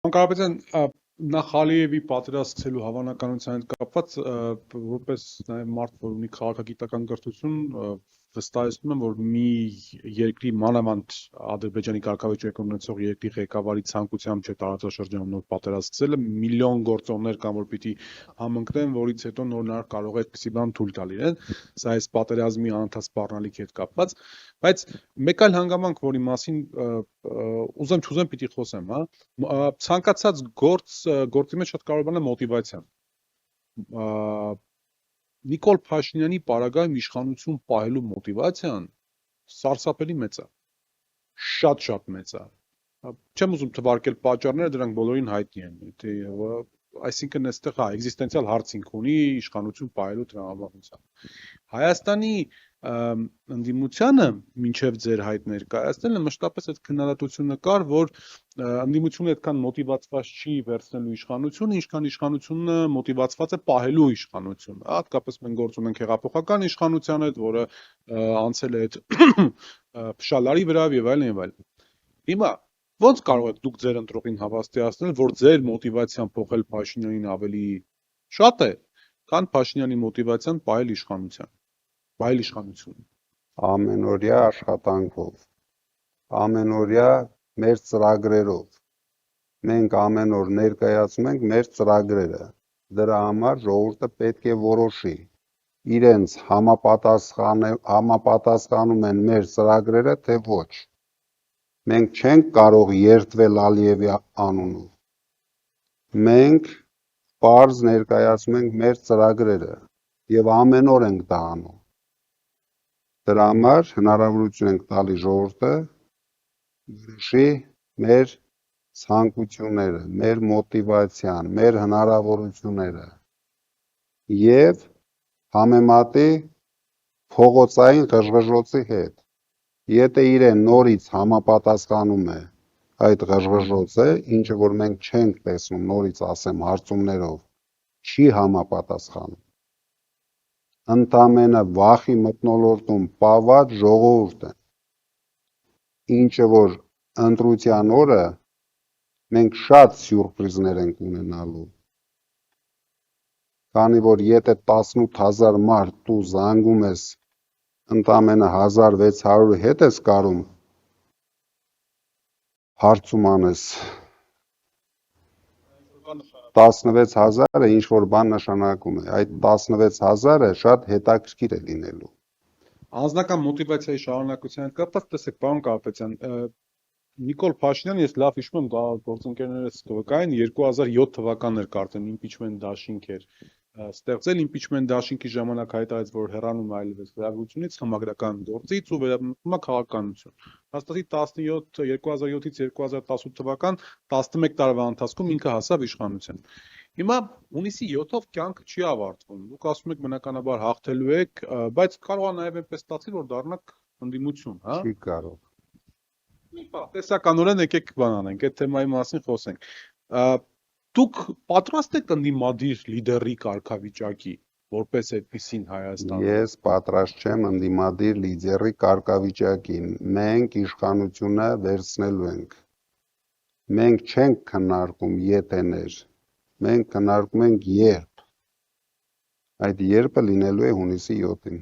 Անկարապետյան նախ Ալիևի պատրաստելու հավանականության հետ կապված որպես նաև մարդ, որ ունի քաղաքագիտական կրթություն, վստահեցնում եմ, որ մի երկրի մանավանդ Ադրբեջանի կարգավիճակ ունեցող երկրի ղեկավարի ցանկությամբ չէ տարածաշրջանում նոր պատերազմ սկսելը, միլիոն գործոններ կան, որ պիտի համընկնեն, որից հետո նոր կարող է այդպիսի բան թույլ տալ իրեն, սա այս պատերազմի անընդհատ սպառնալիքի հետ կապված, բայց մեկ այլ հանգամանք, որի մասին ուզեմ պիտի խոսեմ, հա, ցանկացած գործի մեջ շատ կարևոր բան է մոտիվացիան։ Նիկոլ Փաշինյանի պարագայում իշխանություն պահելու մոտիվացիան սարսափելի մեծ է, շատ մեծ է։ Չեմ ուզում թվարկել պատճառները, դրանք բոլորին հայտնի են, այսինքն այստեղ էգզիստենցիալ հարցինք ունի իշխանություն պահելու տրամաբանությամբ։ Հայաստանի ընդդիմությանը մինչև ձեր հայտ ներկայացնելը մշտապես այդ քննադատությունը կար, որ ընդդիմությունը այդքան մոտիվացված չի վերցնելու իշխանությունը, ինչքան իշխանությունը մոտիվացված է պահելու իշխանությունը։ Հատկապես մենք գործ ունենք հեղափոխական իշխանության հետ, որը անցել է այդ փշալարի վրայով եւ այլն եւ այլն։ Հիմա ո՞նց կարող եք դուք ձեր ընտրողին հավաստիացնել, որ ձեր մոտիվացիան փոխել Փաշինյանին ավելի շատ է, քան Փաշինյանի մոտիվացիան պահել իշխանությունը։ Ամենօրյա աշխատանքով, ամենօրյա մեր ծրագրերով, մենք ամեն օր ներկայացնում ենք մեր ծրագրերը, դրա համար ժողովուրդը պետք է որոշի, իրենց համապատասխանում են մեր ծրագրերը, թե ոչ, մենք չենք կարող երդվել Ալիևի անունով, մենք պարզ ներկայացնում ենք մեր ծրագրերը և ամեն օր ենք դա անում, դրա համար հնարավորություն ենք տալի ժողովուրդը որոշի մեր ցանկությունները, մեր մոտիվացիան, մեր հնարավորությունները և համեմատի փողոցային ղժղժոցի հետ, եթե իրեն նորից համապատասխանում է այդ ղժղժոցը, ինչը որ մենք չենք տեսնում նորից ասեմ հարցումներով, չի համապատասխանում, ընդամենը վախի մթնոլորտում պահված ժողովուրդ է, ինչը որ ընտրության օրը մենք շատ սյուրպրիզներ ենք ունենալու, քանի որ եթե 18,000 մարդ դու զանգում ես, ընդամենը 1600-ի հետ ես կարում հարցում անես, 16,000-ը ինչ-որ բան նշանակում է, այդ 16,000-ը շատ հետաքրքիր է լինելու։ Անձնական մոտիվացիայի շարունակության հետ կապված, տեսեք, պարոն Կարապետյան, Նիկոլ Փաշինյանը, ես լավ հիշում եմ, գործընկերներս կվկային, 2007 թվականն էր կարծեմ իմպիչմենտ դաշինք էր ստեղծել, իմպիչմենտ դաշինքի ժամանակ հայտարարեց, որ հեռանում այլևս լրագրությունից, խմբագրական գործից ու վերաբերվում է քաղաքականություն։ Հաստատի 2007-ից 2018 թվական 11 տարվա ընթացքում ինքը հասավ իշխանության։ Հիմա հունիսի 7-ով կյանքը չի ավարտվում։ Դուք ասում եք բնականաբար հաղթելու եք, բայց կարող է նաև այնպես ստացել, որ դառնաք ընդդիմություն, հա? Չի կարող։ Մի պահ, տեսականորեն եկեք բան անենք, այդ թեմայի մասին խոսենք։ Դուք պատրաստ եք ընդդիմադիր լիդերի կարգավիճակի, որպես այդպիսին Հայաստանում։ Ես պատրաստ չեմ ընդդիմադիր լիդերի կարգավիճակին։ Մենք իշխանությունը վերցնելու ենք։ Մենք չենք քննարկում եթեներ, մենք քննարկում ենք երբ։ Այդ երբը լինելու է հունիսի 7-ին։